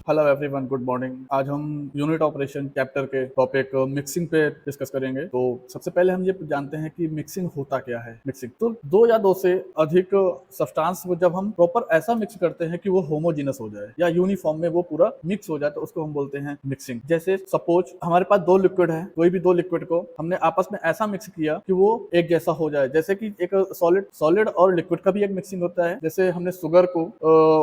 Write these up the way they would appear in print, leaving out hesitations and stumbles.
Hello everyone, good morning. आज हम unit operation chapter के टॉपिक मिक्सिंग पे डिस्कस करेंगे। तो सबसे पहले हम ये जानते हैं कि मिक्सिंग होता क्या है। मिक्सिंग तो दो या दो से अधिक सब्सटेंस को जब हम प्रॉपर ऐसा मिक्स करते हैं कि वो होमोजीनस हो जाए या यूनिफॉर्म में वो पूरा मिक्स हो जाए, तो उसको हम बोलते हैं मिक्सिंग। जैसे सपोज हमारे पास दो लिक्विड है, कोई भी दो लिक्विड को हमने आपस में ऐसा मिक्स किया कि वो एक जैसा हो जाए। जैसे कि एक सॉलिड और लिक्विड का भी एक मिक्सिंग होता है। जैसे हमने शुगर को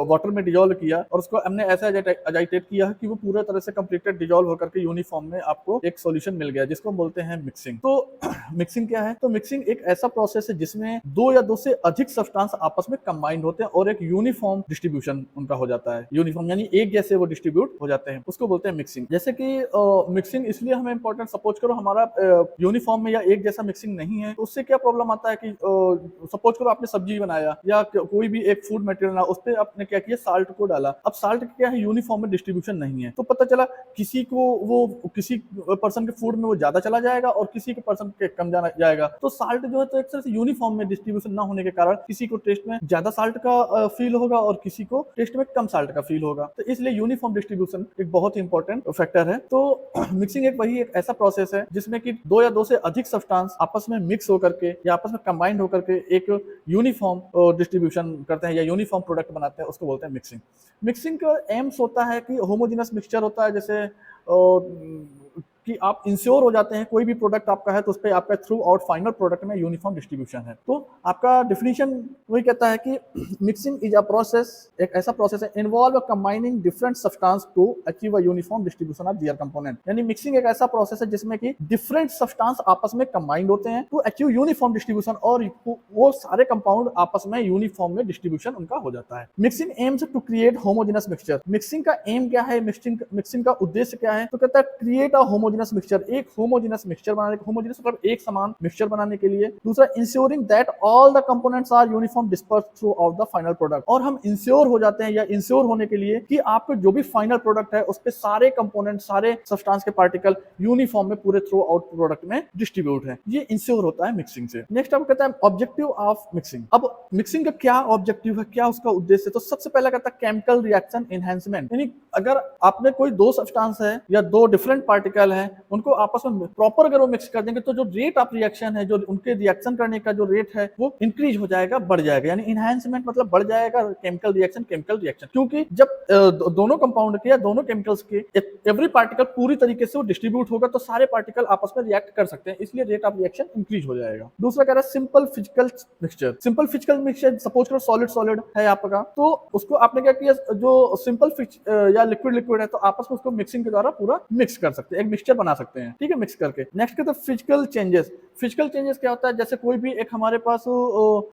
वाटर में डिजोल्व किया और उसको हमने ऐसा एजाइटेट किया कि वो पूरे तरह से कंप्लीटेड डिजोल्व होकर के यूनिफॉर्म में आपको एक सॉल्यूशन मिल गया, जिसको हम बोलते हैं मिक्सिंग। तो मिक्सिंग क्या है? तो मिक्सिंग एक ऐसा प्रोसेस है जिसमें दो या दो से अधिक सब्सटेंस आपस में कंबाइंड होते हैं और एक यूनिफॉर्म डिस्ट्रीब्यूशन उनका हो जाता है। यूनिफॉर्म यानी एक जैसे वो डिस्ट्रीब्यूट हो जाते हैं, उसको बोलते हैं मिक्सिंग। जैसे कि मिक्सिंग इसलिए हमें इंपॉर्टेंट, सपोज करो हमारा यूनिफॉर्म में या एक जैसा मिक्सिंग नहीं है, तो उससे क्या प्रॉब्लम आता है कि सपोज करो आपने सब्जी बनाया या कोई भी एक फूड मटेरियल ना, उस पर आपने क्या किया, साल्ट को डाला। अब साल्ट क्या है, यूनिफॉर्म में डिस्ट्रीब्यूशन नहीं है, तो पता चला किसी को वो किसी पर्सन के फूड में वो ज्यादा चला जाएगा और किसी के पर्सन के कम जाना जाएगा। तो साल्ट जो है, तो एक तरह से यूनिफॉर्म में डिस्ट्रीब्यूशन ना होने के कारण किसी को टेस्ट में ज्यादा साल्ट का फील होगा और किसी को टेस्ट में कम साल्ट का फील होगा। तो इसलिए यूनिफॉर्म डिस्ट्रीब्यूशन एक बहुत ही इंपॉर्टेंट फैक्टर है। तो मिक्सिंग एक ऐसा प्रोसेस है जिसमें कि दो या दो से अधिक सब्सटेंस आपस में मिक्स होकर के या आपस में कंबाइंड होकर के एक यूनिफॉर्म डिस्ट्रीब्यूशन करते हैं या यूनिफॉर्म प्रोडक्ट बनाते हैं, उसको बोलते हैं मिक्सिंग। मिक्सिंग का एम्स होता है कि होमोजेनस मिक्सचर होता है, जैसे कि आप इंश्योर हो जाते हैं कोई भी प्रोडक्ट आपका है तो उस पर आपका थ्रू आउट फाइनल प्रोडक्ट में यूनिफॉर्म डिस्ट्रीब्यूशन है। तो आपका डेफिनेशन वही कहता है कि मिक्सिंग इज अ प्रोसेस, एक ऐसा प्रोसेस है involve combining different substance to achieve a uniform distribution of their component. यानी मिक्सिंग एक ऐसा प्रोसेस है जिसमें कि डिफरेंट सब्सटेंस आपस में कंबाइंड होते हैं टू अचीव यूनिफॉर्म डिस्ट्रीब्यूशन, और वो सारे कंपाउंड आपस में यूनिफॉर्म में डिस्ट्रीब्यूशन उनका हो जाता है। Mixing aims to create homogenous mixture. Mixing का एम क्या है, मिक्सिंग का उद्देश्य क्या है? तो कहता है क्रिएट अ होमोजेनस मिक्सचर, एक होमोजेनस मिक्सचर बनाने, होमोजेनस मतलब एक समान मिक्सचर बनाने के लिए। दूसरा, ensuring that all the components are uniform disperse throughout the final product. और हम इंश्योर हो जाते हैं या इंश्योर होने के लिए कि आपको जो भी फाइनल प्रोडक्ट है उस पे सारे कंपोनेंट, सारे सब्सटेंस के पार्टिकल यूनिफॉर्म में पूरे थ्रू आउट प्रोडक्ट में डिस्ट्रीब्यूट है। ये इंश्योर होता है मिक्सिंग से। नेक्स्ट आप कहता है ऑब्जेक्टिव ऑफ मिक्सिंग। अब मिक्सिंग का क्या ऑब्जेक्टिव है, क्या उसका उद्देश्य है? तो सबसे पहला कहता है केमिकल रिएक्शन एनहांसमेंट। यानी अगर आपने कोई दो सब्सटेंस है या दो डिफरेंट पार्टिकल है, उनको आपस में प्रॉपर अगर वो मिक्स कर देंगे तो जो रेट ऑफ रिएक्शन है, जो उनके रिएक्शन करने का जो रेट है, वो इंक्रीज हो जाएगा, बढ़ जाएगा। यानी इनहैंसमेंट मतलब बढ़ जाएगा केमिकल रिएक्शन। क्योंकि जब दोनों कंपाउंड के या दोनों केमिकल्स के एवरी पार्टिकल पूरी तरीके से वो डिस्ट्रीब्यूट होगा, तो सारे पार्टिकल आपस में रिएक्ट कर सकते हैं, इसलिए रेट ऑफ रिएक्शन इंक्रीज हो जाएगा। दूसरा कह रहा है simple physical mixture. Simple physical mixture, suppose करो सॉलिड सॉलिड है आपका, तो उसको आपने क्या किया, जो सिंपल या लिक्विड लिक्विड है, तो आपस में उसको मिक्सिंग के द्वारा पूरा मिक्स कर सकते हैं, एक मिक्सचर बना सकते हैं, ठीक है, मिक्स करके। नेक्स्ट कहते हैं फिजिकल चेंजेस। फिजिकल चेंजेस क्या होता है? जैसे कोई भी एक हमारे पास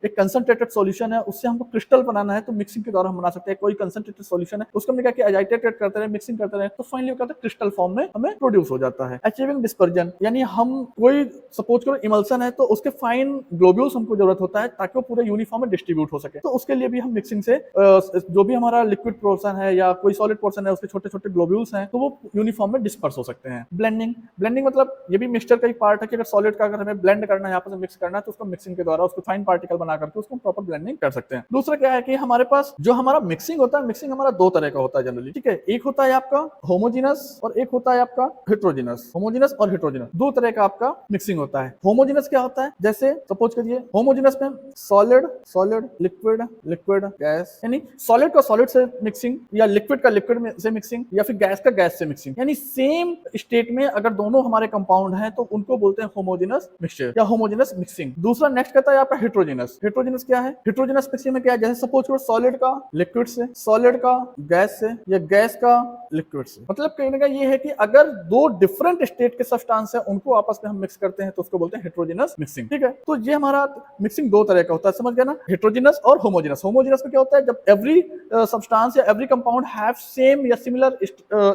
एक कंसंट्रेटेड सॉल्यूशन है, उससे हमको क्रिस्टल बनाना है, तो मिक्सिंग के द्वारा हम बना सकते हैं। कोई कंसंट्रेटेड सॉल्यूशन है, उसको हमने क्या किया, एजाइटेटेड करते रहे, मिक्सिंग करते रहे, तो फाइनली क्या होता है, क्रिस्टल फॉर्म में हमें प्रोड्यूस हो जाता है। अचीविंग डिस्पर्जन, यानी हम कोई सपोज करो इमल्सन है, तो उसके फाइन ग्लोब्यूल्स हमको जरूरत होता है ताकि वो पूरे यूनिफॉर्म में डिस्ट्रीब्यूट हो सके, तो उसके लिए भी हम मिक्सिंग से जो भी हमारा लिक्विड पोर्शन है या कोई सॉलिड पोर्शन है, उसके छोटे छोटे ग्लोब्यूल्स हैं, तो वो यूनिफॉर्म में डिस्पर्स हो सकते हैं। ब्लेंडिंग, ब्लेंडिंग मतलब ये भी मिक्सचर का एक पार्ट है कि अगर सॉलिड का अगर हमें ब्लेंड करना है, यहाँ पर मिक्स करना है, तो उसको मिक्सिंग के द्वारा उसको फाइन पार्टिकल बना करके उसको प्रॉपर ब्लेंडिंग कर सकते हैं। दूसरा क्या है कि हमारे पास जो हमारा मिक्सिंग होता है, मिक्सिंग हमारा दो तरह का होता है जनरली, ठीक है। एक होता है आपका होमोजेनस और एक होता है आपका हेट्रोजेनस। होमोजेनस और हेट्रोजेनस दो तरह का आपका मिक्सिंग होता है। होमोजेनस क्या होता है? जैसे सपोज करिए होमोजेनस में solid solid, liquid liquid, gas, यानी सॉलिड का सॉलिड से मिक्सिंग या लिक्विड का लिक्विड से मिक्सिंग या फिर गैस का गैस से मिक्सिंग, यानी सेम स्टेट में अगर दोनों हमारे कंपाउंड हैं तो उनको बोलते हैं होमोजेनस मिक्सचर या होमोजेनस मिक्सिंग। दूसरा नेक्स्ट कहता है आपका हेट्रोजेनस। हेट्रोजेनस क्या है? हेट्रोजेनस मिक्सिंग में क्या है, जैसे सपोज करो सॉलिड का लिक्विड से, सॉलिड का गैस से या गैस का लिक्विड से। मतलब कहने का ये है कि अगर दो डिफरेंट स्टेट के सब्सटेंस है, उनको आपस में हम मिक्स करते हैं तो उसको बोलते हैं हेट्रोजेनस मिक्सिंग, ठीक है। तो ये हमारा मिक्सिंग दो तरह का होता है, समझ गया ना, हेट्रोजेनस और होमोजेनस। होमोजेनस में क्या होता है, जब एवरी सब्सटेंस या एवरी कंपाउंड हैव सेम या सिमिलर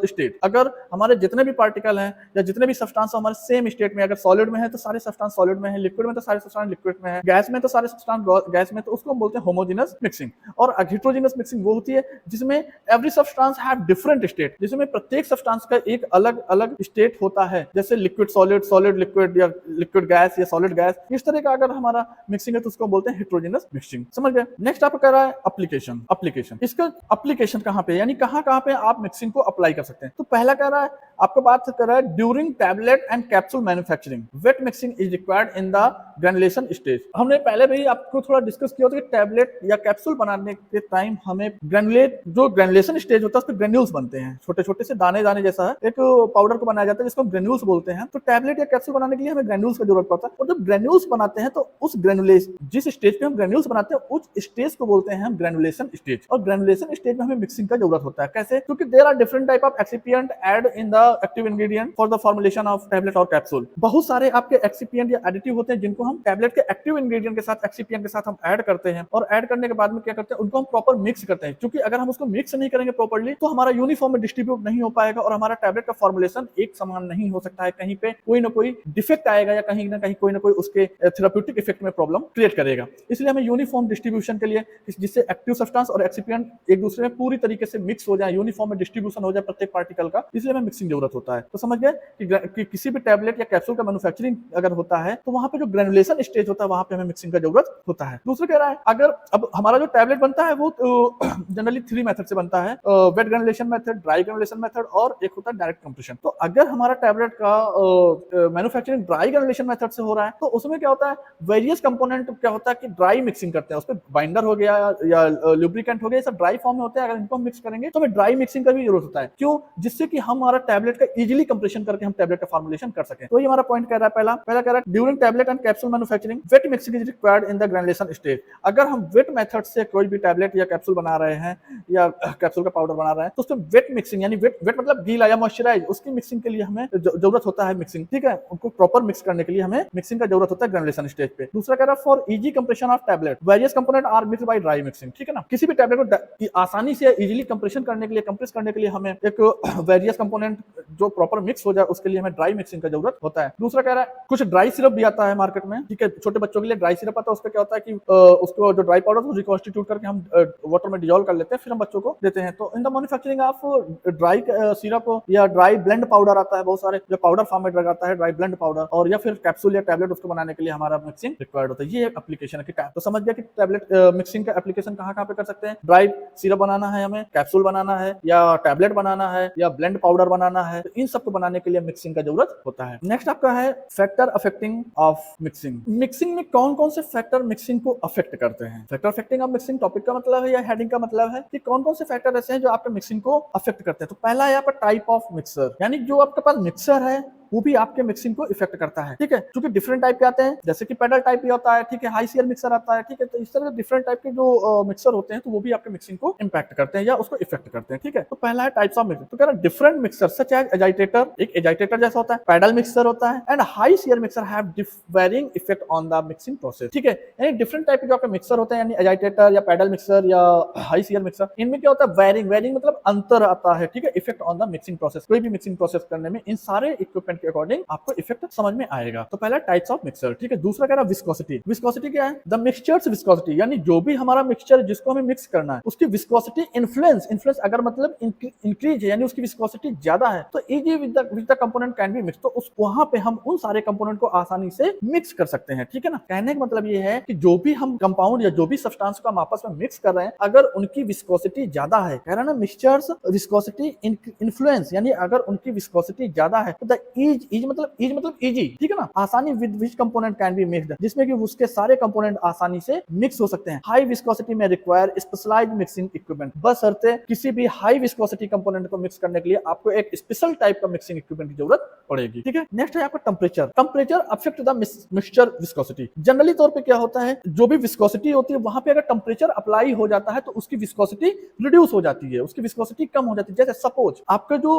स्टेट, अगर हमारे जितने भी पार्टिकल हैं या जितने भी सब्सटेंस हमारे सेम स्टेट में, अगर सॉलिड में है तो सारे सब्सटेंस सॉलिड में है, लिक्विड में तो सारे सब्सटेंस लिक्विड में है, गैस में तो सारे सब्सटेंस गैस में, तो उसको हम बोलते हैं होमोजेनस मिक्सिंग। और हेटेरोजेनस मिक्सिंग वो होती है जिसमें every substance have different state, जिसमें प्रत्येक सब्सटेंस का एक अलग अलग स्टेट होता है, जैसे लिक्विड सॉलिड, सॉलिड लिक्विड, या लिक्विड गैस या सॉलिड गैस। इस तरह का अगर हमारा मिक्सिंग है तो उसको बोलते हैं हेटेरोजेनस मिक्सिंग। समझ गए? नेक्स्ट आपको कह रहा है एप्लीकेशन। इसका एप्लीकेशन कहां पे, यानी कहां पे आप मिक्सिंग को अप्लाई कर सकते हैं। तो पहला कह रहा है, आपको बात कर रहा है during tablet and capsule manufacturing wet mixing is required in the granulation stage. हमने पहले भी आपको थोड़ा डिस्कस किया था कि टैबलेट या कैप्सूल बनाने के टाइम हमें ग्रेनुलेट, जो ग्रेनुलेशन स्टेज होता है उसमें ग्रेन्यूल्स बनते हैं, छोटे छोटे से दाने दाने जैसा है, एक पाउडर को बनाया जाता है जिसको हम ग्रेन्यूल्स बोलते हैं। तो टैबलेट या कैप्सूल बनाने के लिए हमें ग्रेन्यूल्स की जरूरत पड़ता है, और जब ग्रेन्यूल्स बनाते हैं तो उस ग्रेनुलेशन, जिस स्टेज पे हम ग्रेन्यूल्स बनाते हैं उस स्टेज को बोलते हैं हम ग्रेनुलेशन स्टेज। और ग्रेनुलेशन स्टेज में हमें मिक्सिंग का जरूरत होता है। कैसे? क्योंकि there are different type of excipient add in the active ingredient for the formulation of tablet और कैप्सूल। बहुत सारे आपके एक्सिपिएंट या एडिटिव होते हैं जिनको हम टैबलेट के एक्टिव इंग्रेडिएंट के साथ, एक्सिपिएंट के साथ हम ऐड करते हैं, और ऐड करने के बाद में क्या करते हैं, उनको हम प्रॉपर मिक्स करते हैं। क्योंकि अगर हम उसको मिक्स नहीं करेंगे प्रॉपर्ली तो हमारा यूनिफॉर्म में डिस्ट्रीब्यूट नहीं हो पाएगा और हमारा टैबलेट का फॉर्मुलेशन एक समान नहीं हो सकता है। कहीं पे कोई ना कोई डिफेक्ट आएगा या कहीं ना कहीं कोई ना कोई उसके थेराप्यूटिक इफेक्ट में प्रॉब्लम क्रिएट करेगा। इसलिए हमें यूनिफॉर्म डिस्ट्रीब्यूशन के लिए, जिससे एक्टिव सब्सटेंस और एक्सिपिएंट एक दूसरे में पूरी तरीके से मिक्स हो जाए, यूनिफॉर्म में डिस्ट्रीब्यूशन हो जाए प्रत्येक पार्टिकल का, इसलिए हमें मिक्सिंग जरूरत होता है। तो समझ गए कि किसी भी टैबलेट या कैप्सूल का मैन्युफैक्चरिंग अगर होता है तो वहां पे जो ग्रेनुलेशन स्टेज होता है वहां पे हमें मिक्सिंग का जरूरत होता है। दूसरा कह रहा है, अगर अब हमारा जो टैबलेट बनता है वो जनरली 3 मेथड से बनता है, wet granulation method, dry granulation method और एक होता है डायरेक्ट कंप्रेशन। तो अगर हमारा टैबलेट का मैन्युफैक्चरिंग ड्राई ग्रेनुलेशन मेथड से हो रहा है तो उसमें क्या होता है, वेरियस कंपोनेंट क्या होता है कि ड्राई मिक्सिंग करते हैं, उसमें बाइंडर हो गया या लुब्रिकेंट हो गया, सब ड्राई फॉर्म में होते हैं। अगर इनको हम मिक्स करेंगे तो हमें ड्राई मिक्सिंग का भी जरूरत होता है। क्यों? जिससे कि हमारा टैबलेट का इजीली कंप्रेशन करके हम टैबलेट का फॉर्मुलेशन कर सकें। तो ये हमारा पॉइंट कह रहा है, पहला कह रहा है during tablet and capsule manufacturing wet mixing is required in the granulation stage. अगर हम वेट मेथड से कोई भी टैबलेट या कैप्सूल बना रहे हैं या कैप्सूल का पाउडर बना रहे हैं तो उसमें वेट मिक्सिंग, यानी वेट मतलब गीला या मॉइस्चराइज, उसकी मिक्सिंग के लिए हमें जरूरत होता है मिक्सिंग। ठीक है, उनको प्रॉपर मिक्स करने के लिए हमें मिक्सिंग का जरूरत होता है ग्रेनुलेशन स्टेज पे। दूसरा कह रहा है for easy compression of tablet various component are mixed by dry mixing. ठीक है ना, किसी भी टैबलेट को आसानी से इजीली कंप्रेशन करने के लिए, कंप्रेस करने के लिए हमें एक वेरियस कंपोनेंट जो प्रॉपर मिक्स हो जाए उसके लिए हमें ड्राई मिक्सिंग का जरूरत होता है। दूसरा कह रहा है कुछ ड्राई सिरप भी आता है मार्केट में। ठीक है, छोटे बच्चों के लिए ड्राई सिरप आता है, उसका क्या होता है कि उसको जो ड्राई पाउडर को रिकॉन्स्टिट्यूट करके हम वाटर में डिजोल्व कर लेते हैं, फिर हम बच्चों को देते हैं। तो in the manufacturing of dry syrup या ड्राई ब्लेंड पाउडर आता है, बहुत सारे जो पाउडर फॉर्म में ड्रग आता है, ड्राई ब्लेंड पाउडर, और या फिर कैप्सूल या टैबलेट, उसको बनाने के लिए हमारा मिक्सिंग रिक्वायर्ड होता है। ये एक एप्लीकेशन है। तो समझ गया कि टैबलेट मिक्सिंग का एप्लीकेशन कहां पे कर सकते हैं। ड्राई सिरप बनाना है हमें, कैप्सूल बनाना है, या टैबलेट बनाना है, या ब्लेंड पाउडर बनाना है, तो इन सबको बनाने के लिए मिक्सिंग का जरूरत होता है। नेक्स्ट आपका है factor affecting of mixing. Mixing में कौन कौन से फैक्टर मिक्सिंग को अफेक्ट करते हैं। Factor affecting of mixing topic का मतलब है या हेडिंग का मतलब है कि कौन कौन से फैक्टर ऐसे हैं जो आपके मिक्सिंग को अफेक्ट करते हैं। तो पहला है आपका टाइप ऑफ मिक्सर, यानी जो आपके पास मिक्सर है वो भी आपके मिक्सिंग को इफेक्ट करता है। ठीक है, क्योंकि डिफरेंट टाइप के आते हैं, जैसे कि पेडल टाइप भी होता है, ठीक है, हाई सीयर मिक्सर आता है। ठीक है, तो इस तरह डिफरेंट टाइप के जो मिक्सर होते हैं तो वो भी आपके मिक्सिंग को इंपैक्ट करते हैं या उसको इफेक्ट करते हैं। ठीक है, तो पहला है टाइप्स ऑफ मिक्सर। तो कह रहा है different mixer such as agitator, एक एजाइटेटर जैसा होता है, पेडल मिक्सर होता है, and high shear mixer have varying effect on the mixing process. ठीक है, यानी डिफरेंट टाइप के जो आपके मिक्सर होते हैं, यानी एजाइटेटर या पेडल मिक्सर या हाई सीयर मिक्सर, इनमें क्या होता है, वेरिंग मतलब अंतर आता है। ठीक है, effect on the mixing process, कोई भी मिक्सिंग प्रोसेस करने में इन सारे इक्विपमेंट के अकॉर्डिंग आपको इफेक्ट समझ में आएगा। तो पहला टाइप्स ऑफ मिक्सर। ठीक है, दूसरा कह रहा है विस्कोसिटी। विस्कोसिटी क्या है? द मिक्सचर्स विस्कोसिटी, यानी जो भी हमारा मिक्सचर जिसको हमें मिक्स करना है उसकी विस्कोसिटी इन्फ्लुएंस अगर मतलब इंक्रीज है, यानी उसकी विस्कोसिटी ज्यादा है, तो easy with the component can be mix, तो उस वहां पे हम उन सारे कंपोनेंट को आसानी से मिक्स कर सकते हैं। ठीक है ना, कहने का मतलब ये है कि जो भी हम कंपाउंड या जो भी सब्सटेंस को हम आपस में मिक्स कर रहे हैं, अगर उनकी विस्कोसिटी ज्यादा है, कह रहा है ना मिक्सचर्स विस्कोसिटी इन्फ्लुएंस, यानी अगर उनकी विस्कोसिटी ज्यादा है तो द इज मतलब इजी। ठीक है ना, आसानी with which component can be mixed, जिसमें कि उसके सारे कंपोनेंट आसानी से मिक्स हो सकते हैं। हाई विस्कोसिटी में रिक्वायर स्पेशलाइज्ड मिक्सिंग इक्विपमेंट, बशर्ते किसी भी हाई विस्कोसिटी कंपोनेंट को मिक्स करने के लिए आपको एक स्पेशल टाइप का मिक्सिंग इक्विपमेंट की जरूरत पड़ेगी। ठीक है, नेक्स्ट है आपका temperature affect the mixture viscosity. Generally तौर पे क्या होता है, जो भी विस्कोसिटी होती है वहां पे अगर टेम्परेचर अप्लाई हो जाता है तो उसकी विस्कोसिटी रिड्यूस हो जाती है, उसकी विस्कोसिटी कम हो जाती है। जैसे सपोज आपका जो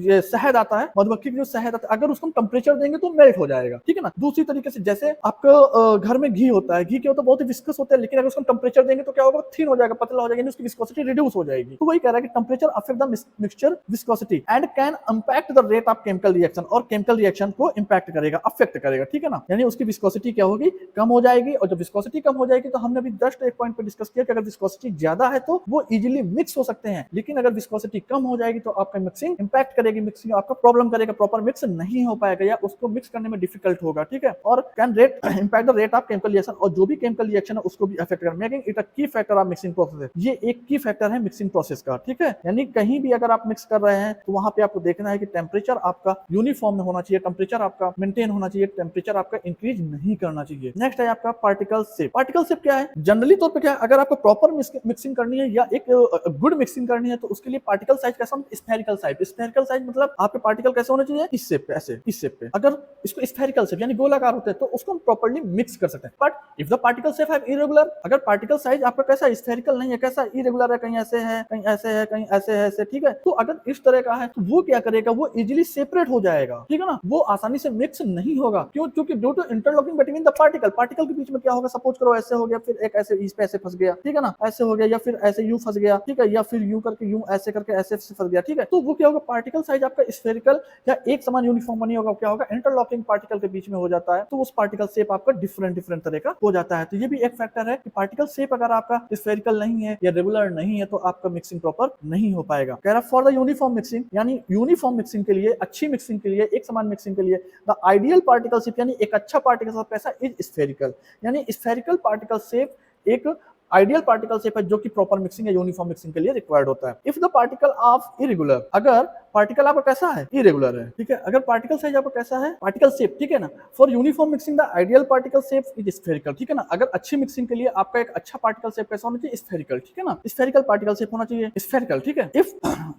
ये शहद आता आता है, मधुमक्खी की जो शहद आता है, अगर उसको हम टेम्परेचर देंगे तो मेल्ट हो जाएगा, ठीक है ना। दूसरी तरीके से जैसे आपका घर में घी होता है, घी क्या होता है, बहुत ही विस्कस होता है, लेकिन अगर उसको टेम्परेचर देंगे तो क्या होगा, थिन हो जाएगा, पतला हो जाएगा, उसकी विस्कोसिटी रिड्यूस हो जाएगी। तो वही कह रहा है कि temperature affect the mixture viscosity and can impact the rate of chemical reaction, और केमिकल रिएक्शन को इम्पैक्ट करेगा, अफेक्ट करेगा, ठीक है ना। यानी उसकी विस्कोसिटी क्या होगी, कम हो जाएगी, और जब विस्कोसिटी कम हो जाएगी तो हमने अभी जस्ट एक पॉइंट पे डिस्कस किया कि अगर विस्कोसिटी ज्यादा है तो वो इजीली मिक्स हो सकते हैं, लेकिन अगर विस्कोसिटी कम हो जाएगी तो आपका मिक्सिंग इंपैक्ट करेगी, मिक्सिंग आपका प्रॉब्लम करेगा, प्रॉपर मिक्स नहीं हो पाएगा या उसको मिक्स करने में डिफिकल्ट होगा, ठीक है। और can rate impact the rate of chemical reaction, और जो भी केमिकल रिएक्शन है उसको भी अफेक्ट करेगा, मेकिंग इट अ की फैक्टर ऑफ मिक्सिंग प्रोसेस। ये एक की फैक्टर है मिक्सिंग प्रोसेस का, ठीक है। यानी कहीं भी अगर आप मिक्स कर रहे हैं तो वहां पे आपको देखना है कि टेम्परेचर आपका यूनिफॉर्म में होना चाहिए, टेम्परेचर आपका मेंटेन होना चाहिए, टेम्परेचर आपका इंक्रीज नहीं करना चाहिए। नेक्स्ट है आपका पार्टिकल शेप। पार्टिकल शेप क्या है, जनरली तौर पे क्या है, अगर आपको प्रॉपर मिक्सिंग करनी है या एक गुड मिक्सिंग करनी है तो उसके लिए पार्टिकल साइज कैसा होना, स्फेरिकल साइज। स्फेरिकल साइज मतलब आपके पार्टिकल कैसे होने चाहिए, इस शेप पे, ऐसे इस शेप पे। अगर इसको स्फेरिकल शेप यानी गोलाकार होते हैं तो उसको हम प्रॉपर्ली मिक्स कर सकते हैं। But if the particle shape है इरेगुलर, अगर पार्टिकल साइज आपका कैसा स्फेरिकल नहीं है, कैसा इरेगुलर है, कहीं ऐसे है, कहीं ऐसे है, कहीं ऐसे है, ऐसे, ठीक है। तो अगर इस तरह का है तो वो क्या करेगा, वो इजीली सेपरेट हो जाएगा, ठीक है ना, वो आसानी से मिक्स नहीं होगा। क्यों, क्योंकि due to interlocking between the particle, particle के बीच में क्या होगा, सपोज करो ऐसे हो गया, फिर एक ऐसे इस पे ऐसे फंस गया, ठीक है ना, ऐसे हो गया, या फिर ऐसे यूं फंस गया, ठीक है, या फिर यूं करके यूं ऐसे करके ऐसे फंस गया, ठीक है। तो वो क्या होगा, पार्टिकल साइज आपका स्फेरिकल या एक समान यूनिफॉर्म नहीं होगा, क्या होगा, इंटरलॉकिंग पार्टिकल के बीच में हो जाता है, तो उस पार्टिकल शेप आपका डिफरेंट तरह का हो जाता है। तो ये भी एक फैक्टर है कि पार्टिकल शेप अगर आपका स्फेरिकल नहीं है या रेगुलर नहीं है तो आपका मिक्सिंग प्रॉपर नहीं हो पाएगा। कह रहा फॉर द यूनिफॉर्म मिक्सिंग, यानी यूनिफॉर्म मिक्सिंग के लिए, अच्छी मिक्सिंग के लिए, एक समान मिक्सिंग के लिए द आइडियल पार्टिकल शेप, यानी एक अच्छा पार्टिकल शेप कैसा, इज स्फेरिकल, यानी स्फेरिकल पार्टिकल शेप एक आइडियल पार्टिकल शेप है जो कि प्रॉपर मिक्सिंग या यूनिफॉर्म मिक्सिंग के लिए रिक्वायर्ड होता है। If the particle of irregular, अगर पार्टिकल आपका कैसा है, इरेगुलर है, ठीक है, अगर पार्टिकल साइज आपका कैसा है, पार्टिकल शेप, ठीक है ना, for uniform mixing the ideal particle shape is spherical, ठीक है ना। अगर अच्छी मिक्सिंग के लिए आपका एक अच्छा पार्टिकल शेप कैसा होना चाहिए, स्फेरिकल, ठीक है ना, स्फेरिकल पार्टिकल शेप होना चाहिए, स्फेरिकल, ठीक है। इफ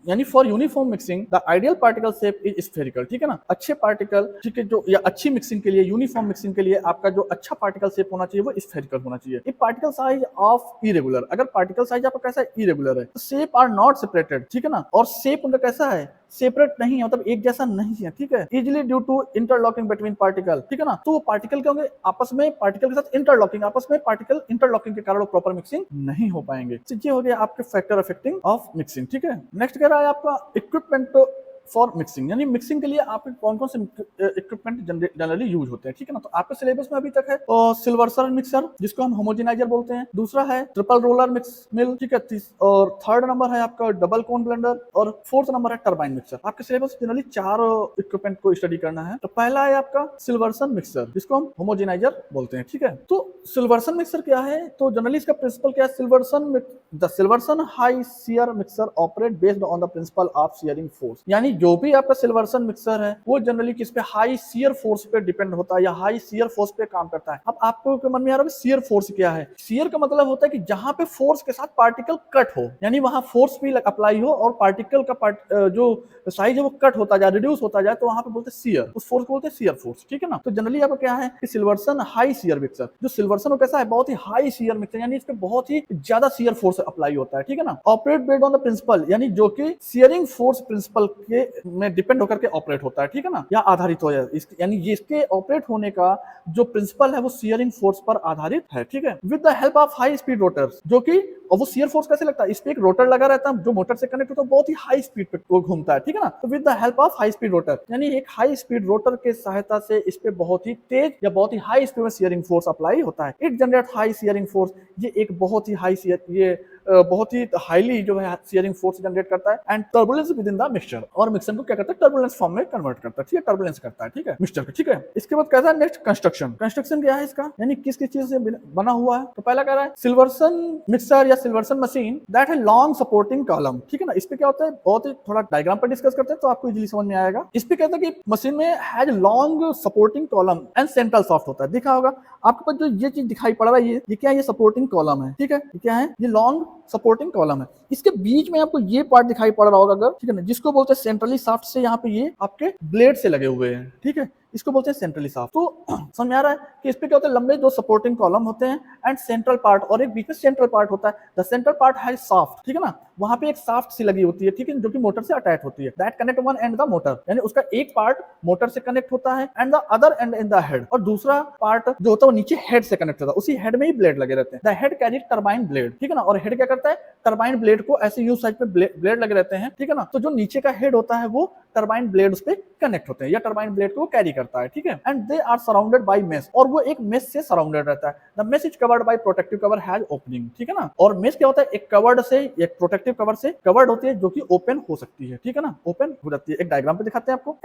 यानी for uniform mixing the ideal particle shape is spherical, ठीक है ना, अच्छे पार्टिकल, ठीक है, जो या अच्छी मिक्सिंग के लिए, यूनिफॉर्म मिक्सिंग के लिए आपका जो अच्छा पार्टिकल शेप होना चाहिए वो स्फेरिकल होना चाहिए। If particle size of irregular, अगर पार्टिकल साइज आपका कैसा है, इरेगुलर है, तो शेप आर नॉट सेपरेटेड, ठीक है ना, और शेप उनका कैसा है, सेपरेट नहीं है, मतलब एक जैसा नहीं है, ठीक है, easily due to interlocking between particle, ठीक है ना। तो वो पार्टिकल क्या होंगे, आपस में पार्टिकल के साथ इंटरलॉकिंग, आपस में पार्टिकल इंटरलॉकिंग के कारण प्रॉपर मिक्सिंग नहीं हो पाएंगे। तो ये हो गया आपके फैक्टर अफेक्टिंग ऑफ मिक्सिंग, ठीक है। नेक्स्ट कह रहा है आपका इक्विपमेंट फॉर मिक्सिंग, यानी मिक्सिंग के लिए आपके कौन कौन से इक्विपमेंट जनरली यूज होते हैं, ठीक है ना। तो आपके सिलेबस में अभी तक है सिल्वर्सन मिक्सर, जिसको हम होमोजेनाइजर बोलते हैं, दूसरा है ट्रिपल रोलर मिक्स मिल, ठीक है, और थर्ड नंबर है आपका डबल कोन ब्लेंडर, और फोर्थ नंबर है टर्बाइन मिक्सर। आपके सिलेबस जनरली 4 इक्विपमेंट को स्टडी करना है। तो पहला है आपका सिल्वर्सन मिक्सर, जिसको हम होमोजेनाइजर बोलते हैं, ठीक है। तो सिल्वर्सन मिक्सर क्या है, तो जनरली इसका प्रिंसिपल क्या है, the Silverson high shear mixer operate based on the principle of shearing force, यानी जो भी आपका सिल्वर्सन मिक्सर है वो जनरली किस पे, हाई शियर फोर्स पे डिपेंड होता है या हाई शियर फोर्स पे काम करता है। अब आपको मन में आ रहा है शियर फोर्स क्या है, शियर का मतलब होता है कि जहां पे फोर्स के साथ पार्टिकल कट हो, यानी वहां फोर्स भी अप्लाई हो और पार्टिकल का जो साइज है वो कट होता जाए, रिड्यूस होता जाए, तो वहां पे बोलते हैं शियर, उस फोर्स को बोलते हैं शियर फोर्स, ठीक है ना। तो जनरली आपका क्या है कि सिल्वर्सन हाई शियर मिक्सर, जो सिल्वर्सन कैसा है, बहुत ही हाई शियर मिक्सर, यानी इस पे बहुत ही ज्यादा शियर फोर्स अप्लाई होता है, ठीक है ना। Operate based on the principle, यानी जो कि शियरिंग फोर्स प्रिंसिपल के में डिपेंड होकर के ऑपरेट होता है, ठीक है ना, या आधारित हो जाए, यानी ये इसके ऑपरेट होने का जो प्रिंसिपल है वो शियरिंग फोर्स पर आधारित है, ठीक है। With the help of high speed rotors, जो कि, और वो शियर फोर्स कैसे लगता है, इस पे एक रोटर लगा रहता है जो मोटर से कनेक्ट होता है, बहुत ही हाई स्पीड पे वो घूमता है, ठीक है ना। तो with the help of high speed rotor, यानी एक हाई स्पीड रोटर के सहायता से इस पे बहुत ही तेज या बहुत ही हाई स्पीड में शियरिंग फोर्स अप्लाई होता है। It generate high shearing force, ये एक बहुत ही हाई शियर, ये बहुत ही हाईली जो है शियरिंग फोर्स जनरेट करता है, and turbulence with in the mixture, और मिक्सचर को क्या करता है, टर्बुलेंस फॉर्म में कन्वर्ट करता है, ठीक है, टर्बुलेंस करता है, ठीक है, मिक्सचर को, ठीक है। इसके बाद कहता है नेक्स्ट कंस्ट्रक्शन। कंस्ट्रक्शन क्या है इसका, यानी किस किस चीज से बना हुआ है। तो पहला कह रहा है सिल्वर्सन मिक्सर या सिल्वर्सन मशीन दैट है लॉन्ग सपोर्टिंग कॉलम, ठीक है ना। इस पे क्या होता है, बहुत ही थोड़ा डायग्राम पर डिस्कस करते हैं तो आपको इजीली समझ में आएगा। इस पे कहता है कि मशीन में has long supporting column and central soft होता है, दिखा होगा आपके पास जो ये चीज दिखाई पड़ रहा है, ये क्या है, ये सपोर्टिंग कॉलम है, ठीक है, ये क्या है, ये लॉन्ग सपोर्टिंग कॉलम है। इसके बीच में आपको ये पार्ट दिखाई पड़ रहा होगा अगर, ठीक है ना, जिसको बोलते हैं सेंट्रली सॉफ्ट, से यहाँ पे ये आपके ब्लेड से लगे हुए हैं, ठीक है। इसको बोलते हैं सेंट्रली शाफ्ट। तो समझ में आ रहा है कि इस पे क्या होता है, लंबे जो सपोर्टिंग कॉलम होते हैं एंड सेंट्रल पार्ट, और एक बीच में सेंट्रल पार्ट होता है। The central part has shaft, ठीक है ना, वहां पे एक शाफ्ट सी लगी होती है, ठीक है, जो कि मोटर से अटैच होती है। That connect one and the motor, यानी उसका एक पार्ट मोटर से कनेक्ट होता है and the other and in the head, और दूसरा पार्ट जो होता है वो नीचे हेड से कनेक्ट होता है। उसी हेड में ही ब्लेड लगे रहते हैं। The head carry turbine blade, ठीक है ना, और हेड क्या करता है, टरबाइन ब्लेड को ऐसे यू साइड पे ब्लेड लगे रहते हैं, ठीक है ना। तो जो नीचे का हेड होता है वो टरबाइन ब्लेड उस पे कनेक्ट होते हैं या टरबाइन ब्लेड को कैरी करता है, ठीक है। And they are surrounded by mesh, और वो एक मेश से सराउंडेड रहता है। The mesh is covered by protective cover has opening, ठीक है ना। और मेश क्या होता है, एक कवर्ड से, एक प्रोटेक्टिव कवर से कवर्ड होती है जो कि ओपन हो सकती है, ठीक है ना, ओपन हो जाती है। एक डायग्राम पे दिखाते हैं आपको,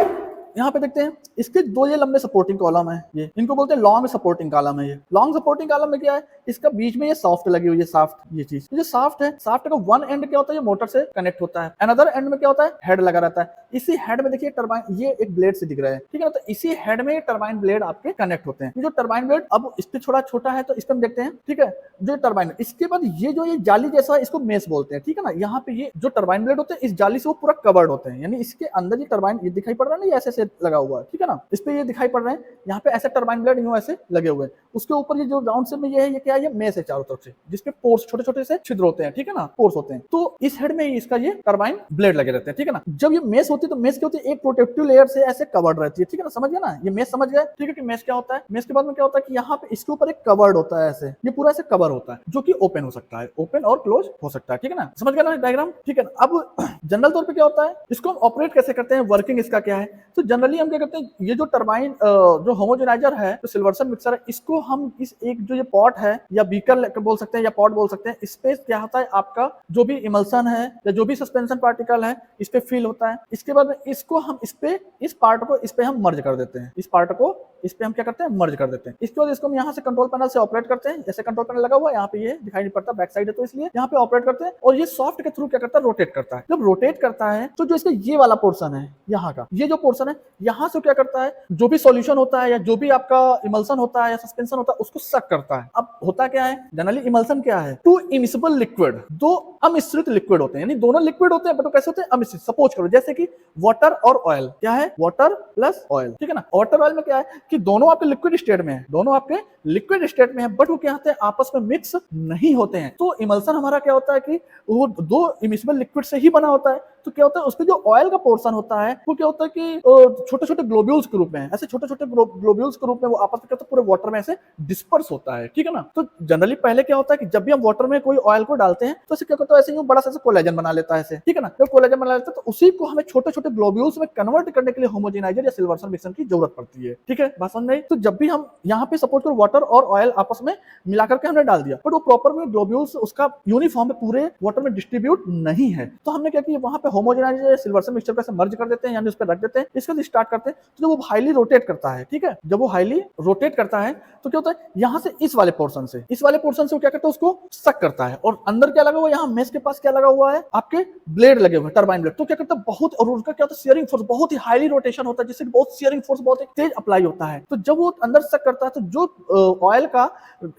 यहाँ पे देखते हैं इसके दो ये लंबे सपोर्टिंग कॉलम है, ये इनको बोलते हैं लॉन्ग सपोर्टिंग कॉलम है। ये लॉन्ग सपोर्टिंग कॉलम में क्या है, इसका बीच में ये शाफ्ट लगी हुई है, शाफ्ट, ये चीज, ये जो शाफ्ट है, शाफ्ट का वन एंड क्या होता है, ये मोटर से कनेक्ट होता है, अनदर एंड में क्या होता है, हेड लगा रहता है। इसी हेड में देखिए टरबाइन, ये एक ब्लेड से दिख रहा है, ठीक है ना, तो इसी हेड में टरबाइन ब्लेड आपके कनेक्ट होते हैं। ये जो टरबाइन ब्लेड, अब इस पे थोड़ा छोटा है तो इस पे हम देखते हैं, ठीक है, जो टरबाइन, इसके बाद ये जो ये जाली जैसा है, इसको मेश बोलते हैं, ठीक है ना। यहाँ पे ये जो टरबाइन ब्लेड होते हैं, इस जाली से वो पूरा कवर्ड होते हैं, यानी इसके अंदर ये टरबाइन, ये दिखाई पड़ रहा है ना, ये ऐसे लगा हुआ है, ठीक है ना, इस पे ये दिखाई पड़ रहे हैं, यहाँ पे ऐसे टरबाइन ब्लेड यूं ऐसे लगे हुए हैं। उसके ऊपर ये जो राउंड शेप में ये है, ये क्या है, ये मेश है चारों तरफ से, जिसपे पोर्स छोटे छोटे से छिद्र होते हैं, ठीक है ना, पोर्स होते हैं। तो इस हेड में ही इसका ये टरबाइन ब्लेड लगे रहते हैं, ठीक है ना। जब ये मेश होती है तो मेश क्या होती है, एक प्रोटेक्टिव लेयर से ऐसे कवर्ड रहती है, ठीक है ना, समझ गया ना, ये मेश समझ गया, ठीक है, कि मेश क्या होता है। मेश के बाद में क्या होता है कि यहाँ पे इसके ऊपर एक कवर्ड होता है, ऐसे ये पूरा ऐसे कवर होता है, जो कि ओपन हो सकता है, ओपन और क्लोज हो सकता है, ठीक है ना, समझ गया ना डायग्राम, ठीक है ना। अब जनरल तौर पे क्या होता है, इसको हम ऑपरेट कैसे करते हैं, वर्किंग इसका क्या है। तो जनरली हम क्या करते हैं, ये जो टरबाइन जो होमोजेनाइजर है, जो सिल्वर्सन मिक्सर है, इसको हम इस एक जो ये पॉट है या बीकर बोल सकते हैं या पॉट बोल सकते हैं, इस पे क्या होता है, आपका जो भी इमल्सन है या जो भी सस्पेंशन पार्टिकल है इस पे फिल होता है। इसके बाद इसको हम इस पार्ट को इस पे हम मर्ज कर देते हैं, इस पार्ट को इस पे हम क्या करते हैं, मर्ज कर देते हैं। इसके बाद इसको हम यहाँ से कंट्रोल पैनल से ऑपरेट करते हैं, जैसे कंट्रोल पैनल लगा हुआ है यहाँ पे, ये दिखाई नहीं पड़ता, बैक साइड है तो इसलिए यहाँ पे ऑपरेट करते हैं। और ये सॉफ्ट के थ्रू क्या करता है, रोटेट करता है। जब रोटेट करता है तो जो इसका ये वाला पोर्शन है, यहाँ का ये जो पोर्शन है, यहाँ से क्या करता है, जो भी सॉल्यूशन होता है या जो भी आपका इमल्सन होता है या सस्पेंशन होता है, उसको सक करता है। अब होता क्या है, जनरली इमल्सन क्या है, टू इमिसिबल लिक्विड, दो अमिश्रित लिक्विड होते हैं, यानी दोनों लिक्विड होते हैं बट कैसे होते हैं, अमिश्रित। सपोज करो जैसे कि वाटर और ऑयल, क्या है, वाटर प्लस ऑयल, ठीक है ना। वाटर ऑयल में क्या है कि दोनों आपके लिक्विड स्टेट में है, दोनों आपके लिक्विड स्टेट में है, बट वो क्या होते हैं, आपस में मिक्स नहीं होते हैं। तो इमल्सन हमारा क्या होता है कि वो दो इमिसिबल लिक्विड से ही बना होता है। तो क्या होता है, उसमें जो ऑयल का पोर्शन होता है वो क्या होता है कि छोटे छोटे ग्लोब्यूल्स के रूप में, ऐसे छोटे छोटे ग्लोब्यूल्स के रूप में वो आपस में क्या होता है, पूरे वाटर में ऐसे डिस्पर्स होता है, ठीक है ना। तो जनरली पहले क्या होता है कि जब भी हम वाटर में कोई ऑयल को डालते हैं तो क्या करता है, ऐसे बड़ा सा कोलेजन बना लेता है ऐसे, ठीक है ना। जब कोलेजन बना लेता है तो उसी को हमें छोटे छोटे ग्लोब्यूल्स में कन्वर्ट करने के लिए होमोजेनाइजर या सिल्वर्सन मिक्सर की जरूरत पड़ती है, ठीक है, बात समझ में आई। तो जब भी हम यहाँ पे सपोज करो वाटर और ऑयल आपस में मिलाकर के हमने डाल दिया, बट वो प्रॉपर में ग्लोब्यूल्स उसका यूनिफॉर्म में पूरे वाटर में डिस्ट्रीब्यूट नहीं है, तो हमने क्या किया, वहां पे होमोजेनाइजर सिल्वर्सन मिक्सचर को ऐसे मर्ज कर देते हैं, यानी उस पर रख देते हैं। इसके बाद स्टार्ट करते हैं, तो जब वो हाईली रोटेट करता है, ठीक है, जब वो हाईली रोटेट करता है तो क्या होता है, यहाँ से इस वाले पोर्शन से वो क्या करता है, उसको सक करता है। और अंदर क्या लगा हुआ है, यहाँ मेश के पास क्या लगा हुआ है, आपके ब्लेड लगे हुए हैं, टरबाइन ब्लेड। तो क्या करता है, बहुत, और उसका क्या होता है, शेयरिंग फोर्स, बहुत ही हाईली रोटेशन होता है, जिससे बहुत शेयरिंग फोर्स बहुत तेज अप्लाई होता है। तो जब वो अंदर सक करता है तो जो ऑयल का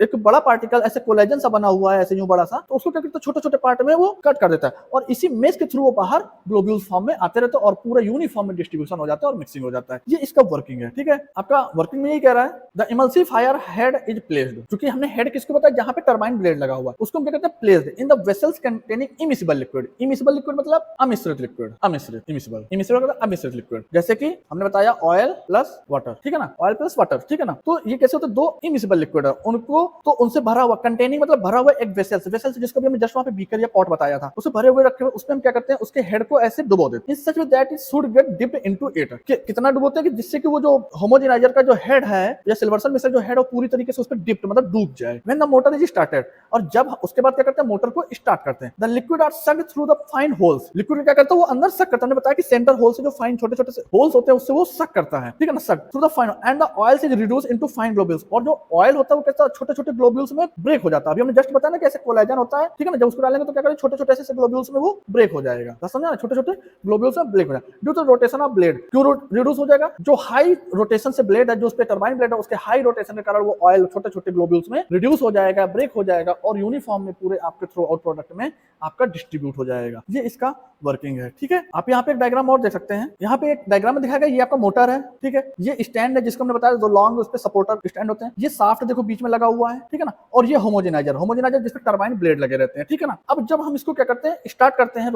एक बड़ा पार्टिकल ऐसे कोलेजन सा बना हुआ है, ऐसे यूं बड़ा सा, तो उसको क्या करता है, छोटे छोटे पार्ट में वो कट कर देता है, और इसी मेश के थ्रू वो बाहर ग्लोब्यूल्स फॉर्म में आते रहते हैं और पूरा यूनिफॉर्म में डिस्ट्रीब्यूशन हो जाता है और मिक्सिंग हो जाता है। ये इसका वर्किंग है, ठीक है। आपका वर्किंग में यही कह रहा है, the emulsifier head is placed, क्योंकि हमने हेड किसको बताया, जहां पे टरबाइन ब्लेड लगा हुआ है, उसको हम क्या कहते हैं, placed in the vessels containing immiscible liquid. Immiscible liquid मतलब अमिश्रित लिक्विड, अमिश्रित, इमिसिबल, इमिसिबल मतलब अमिश्रित लिक्विड, जैसे कि हमने बताया ऑयल प्लस वाटर, ठीक है ना, ऑयल प्लस वाटर, ठीक है ना। तो ये कैसे होते हैं, दो इमिसिबल लिक्विड है, उनको तो उनसे भरा हुआ, कंटेनिंग मतलब भरा हुआ एक वेसल्स, वेसल्स जिसको भी हमने जस्ट वहां पे बीकर या पॉट बताया था, उसे भरे हुए रखे हुए, उसमें हम क्या करते हैं, उसके हेड को ऐसे डुबो देते हैं, सच में that it should get dipped into it. कितना डुबोते हैं कि जिससे कि वो जो होमोजेनाइजर का जो हेड है या सिल्वर्सन मिक्सर जो हेड है पूरी तरीके से उस पर डिप्ड मतलब डूब जाए। When the motor is started, और जब उसके बाद क्या करते हैं, मोटर को स्टार्ट करते हैं, the liquid are sucked through the fine holes. Liquid क्या करता है, वो अंदर सक करता है, हमने बताया कि सेंटर होल से जो फाइन छोटे छोटे से होल्स होते हैं उससे वो सक करता है, ठीक है ना, सक through the fine, and the oil is reduce into fine globules. और जो ऑयल होता है वो कैसा, छोटे छोटे ग्लोब्यूल्स में ब्रेक हो जाता है। अभी हमने जस्ट बताया ना कैसे कोलेजन होता है, ठीक है ना, जब उसको डालेंगे तो क्या करेंगे, छोटे छोटे ऐसे ग्लोब्यूल्स में वो ब्रेक हो जाएगा, समझा ना, छोटे छोटे ग्लोब्यूल्स में ब्रेक हो जाएगा due to rotation of blade. क्यों रिड्यूस हो जाएगा, जो हाई रोटेशन से ब्लेड है, जो उस पे टरबाइन ब्लेड है, उसके हाई रोटेशन के कारण वो ऑयल छोटे छोटे ग्लोब्यूल्स में रिड्यूस हो जाएगा, ब्रेक हो जाएगा और यूनिफॉर्म में पूरे आपके थ्रू आउट प्रोडक्ट में आपका डिस्ट्रीब्यूट हो जाएगा। ये इसका वर्किंग है, ठीक है। आप यहाँ पे एक डायग्राम और देख सकते हैं, यहाँ पे एक डायग्राम में दिखाया गया, ये आपका मोटर है, ठीक है। ये स्टैंड है जिसको हमने बताया दो लॉन्ग उस पे सपोर्टर स्टैंड होते हैं। ये शाफ्ट देखो बीच में लगा हुआ है, ठीक है ना। और ये होमोजेनाइजर जिसमें टरबाइन ब्लेड लगे रहते हैं, ठीक है ना। अब जब हम इसको क्या करते हैं, स्टार्ट करते हैं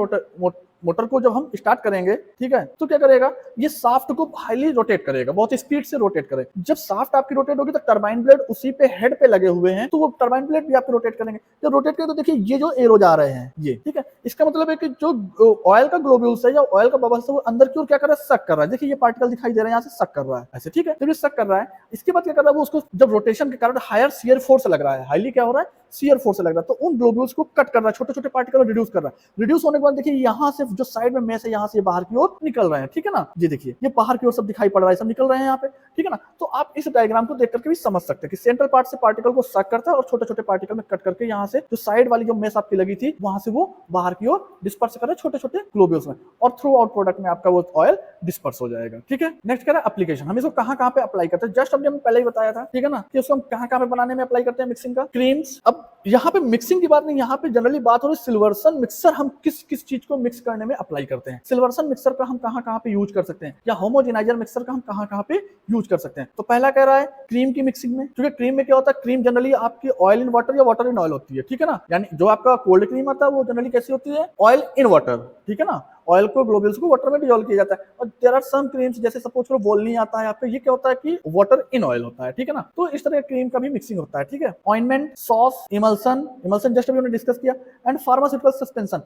मोटर को जब हम स्टार्ट करेंगे, ठीक है, तो क्या करेगा, ये शाफ्ट को हाईली रोटेट करेगा, बहुत स्पीड से रोटेट करेगा। जब शाफ्ट आपकी रोटेट होगी तो टरबाइन ब्लेड उसी पे हेड पे लगे हुए हैं, तो वो टरबाइन ब्लेड भी आपके रोटेट करेंगे। जब रोटेट करें तो देखिए ये जो एरो जा रहे हैं ये, ठीक है, इसका मतलब है कि जो ऑयल का ग्लोब्यूल्स है या ऑयल का बबल्स है वो अंदर की ओर क्या कर रहा है, सक कर रहा है। देखिए ये पार्टिकल दिखाई दे रहा है, यहाँ से सक कर रहा है ऐसे, ठीक है। जब ये सक कर रहा है, इसके बाद क्या कर रहा है, वो उसको जब रोटेशन के कारण हायर शियर फोर्स लग रहा है, हाईली क्या हो रहा है, शियर फोर्स लग रहा है, तो उन ग्लोब्यूल्स को कट कर रहा है, छोटे छोटे पार्टिकल रिड्यूस कर रहा है। रिड्यूस होने के बाद देखिए यहाँ से जो साइड में मैस है, यहाँ से बाहर की ओर निकल रहे हैं, ठीक है ना। ये देखिए ये बाहर की ओर सब दिखाई पड़ रहा है, सब निकल रहे हैं यहाँ पे, ठीक है ना। तो आप इस डायग्राम को देख करके भी समझ सकते हैं कि सेंट्रल पार्ट से पार्टिकल को सक करता है और छोटे छोटे पार्टिकल में कट करके यहाँ से जो साइड वाली जो मैस आपकी लगी थी वहां से वो बाहर की ओर डिस्पर्स कर रहा है छोटे छोटे ग्लोब्यूल्स में, और थ्रू आउट प्रोडक्ट में आपका वो ऑयल डिस्पर्स हो जाएगा, ठीक है। नेक्स्ट क्या है, एप्लीकेशन। हम इसको कहाँ कहाँ पे अप्लाई करते हैं, जस्ट हमने पहले ही बताया था, ठीक है ना, कि उसको हम कहाँ कहाँ पे बनाने में अप्लाई करते हैं मिक्सिंग का, क्रीम्स। अब यहाँ पे मिक्सिंग की बात नहीं, यहाँ पे जनरली बात हो रही है सिल्वर्सन मिक्सर हम किस किस चीज को मिक्स करने में अप्लाई करते हैं। सिल्वर्सन मिक्सर का हम कहाँ कहाँ पे यूज कर सकते हैं, या होमोजेनाइजर मिक्सर का हम कहाँ कहाँ पे यूज कर सकते हैं। तो पहला कह रहा है क्रीम की मिक्सिंग में, क्योंकि क्रीम में क्या होता है, क्रीम जनरली आपकी ऑयल इन वाटर या वाटर इन ऑयल होती है, ठीक है ना। यानी जो आपका कोल्ड क्रीम आता है वो जनरली कैसी होती है, ऑयल इन वाटर, ठीक है ना। ऑयल को ग्लोब्यूल्स को वाटर में डिसॉल्व किया जाता है। और देयर आर सम क्रीम्स जैसे सपोज करो वोल्नी आता है आपका, ये क्या होता है कि वाटर इन ऑयल होता है, ठीक है ना। तो इस तरह क्रीम का भी मिक्सिंग होता है, ठीक है। ऑइंटमेंट, सॉस, इमल्सन जस्ट अभी हमने डिस्कस किया। एंड फार्मास्यूटिकल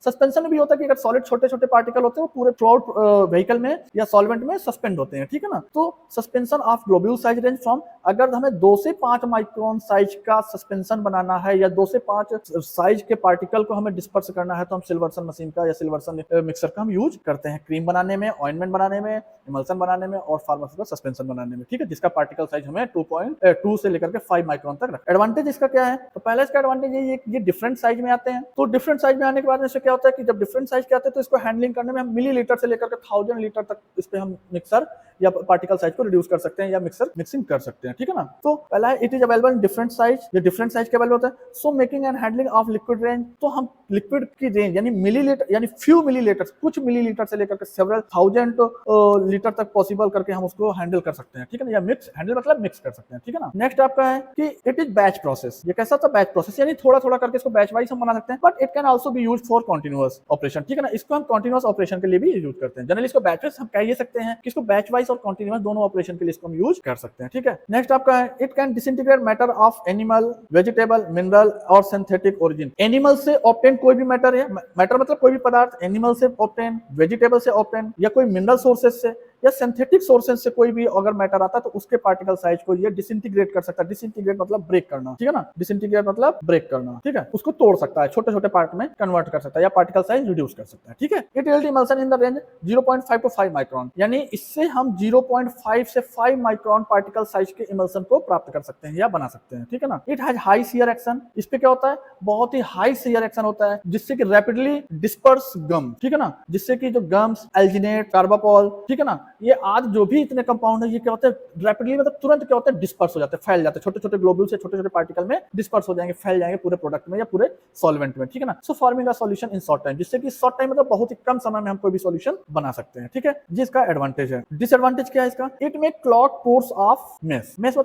सस्पेंशन में भी होता है कि अगर सॉलिड छोटे छोटे पार्टिकल होते हैं वो पूरे थ्रू आउट व्हीकल में या सॉल्वेंट में सस्पेंड होते हैं, ठीक है ना। तो suspension of globule size range from, अगर हमें 2 से 5 माइक्रोन साइज का सस्पेंशन बनाना है या 2 से 5 साइज के पार्टिकल को हमें डिस्पर्स करना है तो हम सिल्वर्सन मशीन का या सिल्वर्सन मिक्सर का हम यूज करते हैं, क्रीम बनाने में, ऑइंटमेंट बनाने में, इमल्सन बनाने में और फार्मास्यूटिकल सस्पेंशन बनाने में, ठीक है, जिसका पार्टिकल साइज हमें 2.2 से लेकर के 5 माइक्रोन तक रखना। एडवांटेज इसका क्या है, तो पहला इसका एडवांटेज ये डिफरेंट साइज में आते हैं। तो डिफरेंट साइज में आने के बाद इससे क्या होता है कि जब डिफरेंट साइज के आते हैं तो इसको हैंडलिंग करने में हम मिलीलीटर से लेकर के 1000 लीटर तक इस पे हम मिक्सर या पार्टिकल साइज को रिड्यूस कर सकते हैं या मिक्सिंग कर सकते हैं, ठीक है ना। तो पहला है it is available in different size, ये डिफरेंट साइज के अवेलेबल होता है। So making and handling of liquid range, तो हम लिक्विड की रेंज यानी मिलीलीटर यानी फ्यू मिलीलीटर, कुछ मिलीलीटर से लेकर के सेवरल 1000 लीटर तक पॉसिबल करके हम उसको हैंडल कर सकते हैं, ठीक है ना। या मिक्स हैंडल मतलब मिक्स कर सकते हैं, ठीक है ना। नेक्स्ट आपका है कि इट इज बैच प्रोसेस, ये कैसा था, बैच प्रोसेस यानी थोड़ा थोड़ा करके इसको बैच वाइज हम बना सकते हैं, but it can also be used for continuous operation, ठीक है ना। इसको हम कंटीन्यूअस ऑपरेशन के लिए भी यूज करते हैं। जनरली इसको बैच वाइज हम कह ये सकते हैं कि इसको बैच वाइज और कंटीन्यूअस दोनों ऑपरेशन के लिए इसको हम यूज कर सकते हैं, ठीक है। नेक्स्ट आपका है it can disintegrate matter of animal, vegetable, mineral और सिंथेटिक ओरिजिन। एनिमल से ऑब्टेन कोई भी मैटर है, मैटर मतलब कोई भी पदार्थ, एनिमल से ऑब्टेन, वेजिटेबल से ऑब्टेन या कोई मिनरल सोर्सेज से या सिंथेटिक सोर्सेज से कोई भी अगर मैटर आता है तो उसके पार्टिकल साइज को ये डिसइंटीग्रेट कर सकता है। डिसइंटीग्रेट मतलब ब्रेक करना, ठीक है ना। डिसइंटीग्रेट मतलब ब्रेक करना, ठीक है, उसको तोड़ सकता है, छोटे छोटे पार्ट में कन्वर्ट कर सकता है या पार्टिकल साइज रिड्यूस कर सकता है, ठीक है। It yield emulsion in the range 0.5 to 5 micron, यानी इससे हम 0.5 से 5 माइक्रोन पार्टिकल साइज के इमल्सन को प्राप्त कर सकते हैं या बना सकते हैं, ठीक है ना। It has high shear action, इस पे क्या होता है, बहुत ही हाई शियर एक्शन होता है जिससे कि रैपिडली डिस्पर्स गम, ठीक है ना, जिससे कि जो गम्स, एल्जिनेट, कार्बापॉल, ठीक है ना, ये आज जो भी इतने कंपाउंड है ये क्या होते हैं रैपिडली मतलब तुरंत क्या होता है डिस्पर्स हो जाते हैं, फैल जाते हैं, छोटे छोटे ग्लोब्यूल से छोटे छोटे पार्टिकल में डिस्पर्स हो जाएंगे, फैल जाएंगे पूरे प्रोडक्ट में या पूरे सॉल्वेंट में, ठीक है ना। So forming a solution in short time, जिससे कि शॉर्ट टाइम मतलब बहुत ही कम समय में हम कोई भी सॉल्यूशन बना सकते हैं, ठीक है। जिसका एडवांटेज है। डिसएडवांटेज क्या है इसका, इट में clog pores of mess. Mess का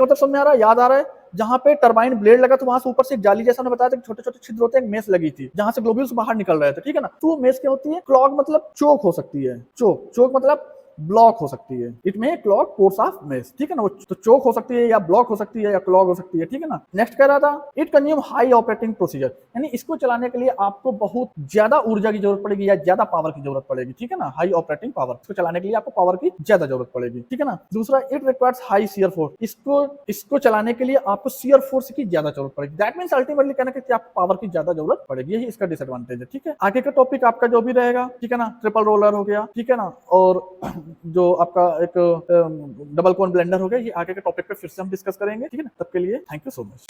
मतलब समझ में आ रहा है, याद आ रहा है, जहां पे टरबाइन ब्लेड लगा तो वहां से ऊपर से जाली जैसा हमने बताया था छोटे छोटे छिद्र होते हैं, एक मेस लगी थी जहां से ग्लोब्यूल्स बाहर निकल रहे थे, ठीक है ना। तो वो मेस क्या होती है, क्लॉग मतलब चोक हो सकती है, चोक मतलब ब्लॉक हो सकती है। इट में क्लॉग पोर्स ऑफ मेस, ठीक है ना। वो तो चोक हो सकती है या ब्लॉक हो सकती है या क्लॉग हो सकती है, ठीक है ना। नेक्स्ट कह रहा था it consume high operating procedure, यानी इसको चलाने के लिए आपको बहुत ज्यादा ऊर्जा की जरूरत पड़ेगी या ज्यादा पावर की जरूरत पड़ेगी, ठीक है ना। हाई ऑपरेटिंग पावर, इसको चलाने के लिए आपको पावर की ज्यादा जरूरत पड़ेगी, ठीक है ना। दूसरा it requires high shear force, इसको चलाने के लिए आपको शियर फोर्स की ज्यादा जरूरत पड़ेगी। दैट मींस अल्टीमेटली कहना कि आपको पावर की ज्यादा जरूरत पड़ेगी, यही इसका डिसएडवांटेज है, ठीक है। आगे का टॉपिक आपका जो भी रहेगा, ठीक है ना, ट्रिपल रोलर हो गया, ठीक है ना, और जो आपका एक डबल कोन ब्लेंडर हो गया, ये आगे के टॉपिक पे फिर से हम डिस्कस करेंगे, ठीक है ना। तब के लिए थैंक यू सो मच।